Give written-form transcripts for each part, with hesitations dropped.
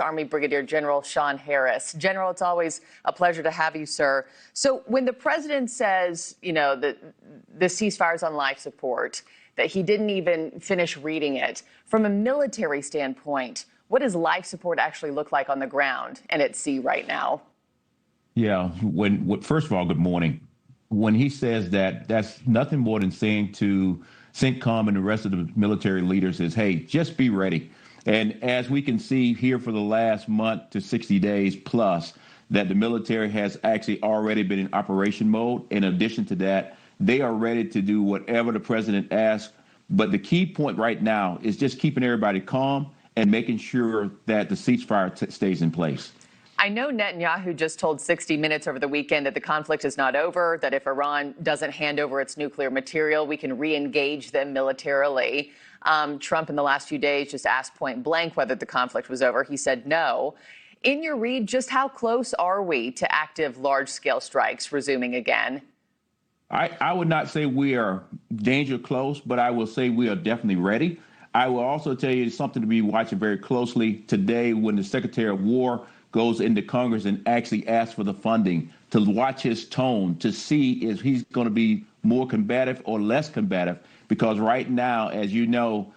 Army Brigadier General Shawn Harris. General, it's always a pleasure to have you, sir. So when the president says, that the ceasefire's on life support, that he didn't even finish reading it, from a military standpoint, what does life support actually look like on the ground and at sea right now? Yeah, first of all, good morning. When he says that, that's nothing more than saying to CENTCOM and the rest of the military leaders is, hey, just be ready. And as we can see here for the last month to 60 days plus, that the military has actually already been in operation mode. In addition to that, they are ready to do whatever the president asks. But the key point right now is just keeping everybody calm and making sure that the ceasefire stays in place. I know Netanyahu just told 60 Minutes over the weekend that the conflict is not over, that if Iran doesn't hand over its nuclear material, we can re-engage them militarily. Trump in the last few days just asked point blank whether the conflict was over. He said no. In your read, just how close are we to active large-scale strikes resuming again? I would not say we are danger close, but I will say we are definitely ready. I will also tell you something to be watching very closely today when the Secretary of War goes into Congress and actually asks for the funding, to watch his tone, to see if he's going to be more combative or less combative. Because right now, as you know,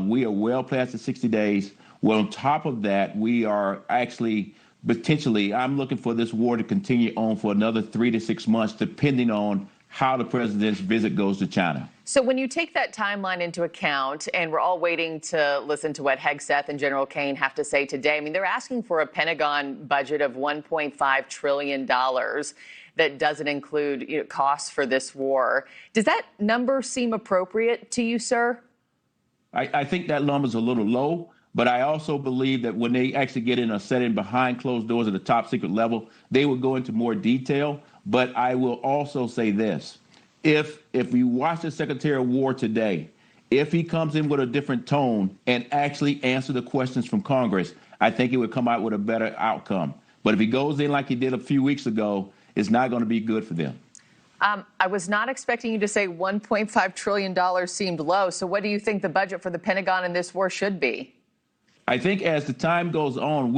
we are well past the 60 days. Well, on top of that, we are actually potentially, I'm looking for this war to continue on for another 3 to 6 months, depending on how the president's visit goes to China. So when you take that timeline into account, and we're all waiting to listen to what Hegseth and General Kane have to say today, I mean, they're asking for a Pentagon budget of $1.5 trillion that doesn't include costs for this war. Does that number seem appropriate to you, sir? I think that number's a little low, but I also believe that when they actually get in a setting behind closed doors at the top secret level, they will go into more detail. But I will also say this. If we watch the Secretary of War today, if he comes in with a different tone and actually answer the questions from Congress, I think it would come out with a better outcome. But if he goes in like he did a few weeks ago, it's not going to be good for them. I was not expecting you to say $1.5 trillion seemed low. So what do you think the budget for the Pentagon in this war should be? I think as the time goes on,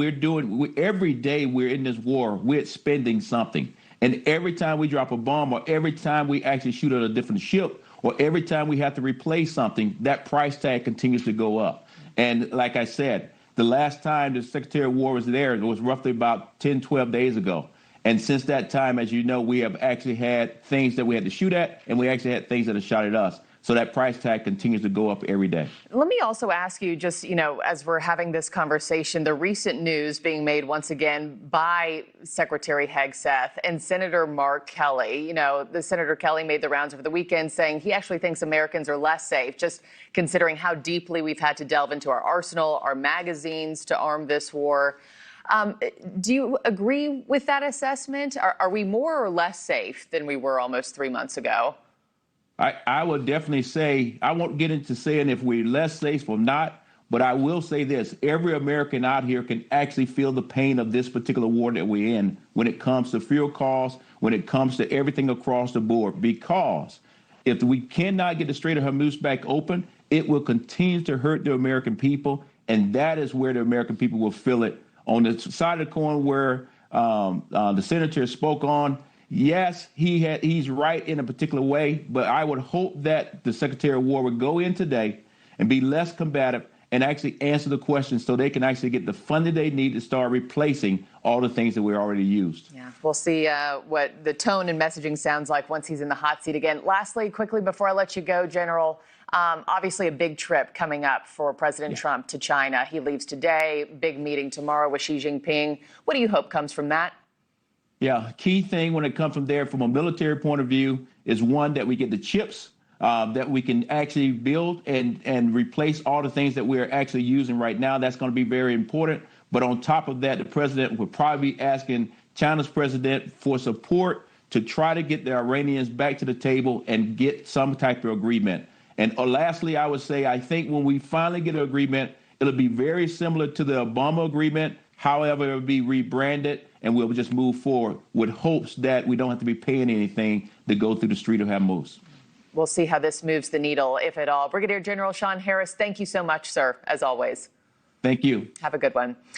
every day we're in this war, we're spending something. And every time we drop a bomb, or every time we actually shoot at a different ship, or every time we have to replace something, that price tag continues to go up. And like I said, the last time the Secretary of War was there, it was roughly about 10, 12 days ago. And since that time, as you know, we have actually had things that we had to shoot at, and we actually had things that have shot at us. So that price tag continues to go up every day. Let me also ask you, just, as we're having this conversation, the recent news being made once again by Secretary Hegseth and Senator Mark Kelly. The Senator Kelly made the rounds over the weekend saying he actually thinks Americans are less safe, just considering how deeply we've had to delve into our arsenal, our magazines to arm this war. Do you agree with that assessment? Are we more or less safe than we were almost 3 months ago? I would definitely say, I won't get into saying if we're less safe or not, but I will say this. Every American out here can actually feel the pain of this particular war that we're in when it comes to fuel costs, when it comes to everything across the board, because if we cannot get the Strait of Hormuz back open, it will continue to hurt the American people, and that is where the American people will feel it. On the side of the coin where the senator spoke on, yes, he's right in a particular way, but I would hope that the Secretary of War would go in today and be less combative and actually answer the questions so they can actually get the funding they need to start replacing all the things that we already used. Yeah, we'll see what the tone and messaging sounds like once he's in the hot seat again. Lastly, quickly, before I let you go, General, obviously a big trip coming up for President Trump to China. He leaves today, big meeting tomorrow with Xi Jinping. What do you hope comes from that? Yeah, key thing when it comes from there, from a military point of view, is one, that we get the chips that we can actually build and replace all the things that we're actually using right now. That's going to be very important. But on top of that, the president will probably be asking China's president for support to try to get the Iranians back to the table and get some type of agreement. And lastly, I would say, I think when we finally get an agreement, it'll be very similar to the Obama agreement. However, it will be rebranded, and we'll just move forward with hopes that we don't have to be paying anything to go through the Strait of Hormuz. We'll see how this moves the needle, if at all. Brigadier General Shawn Harris, thank you so much, sir, as always. Thank you. Have a good one.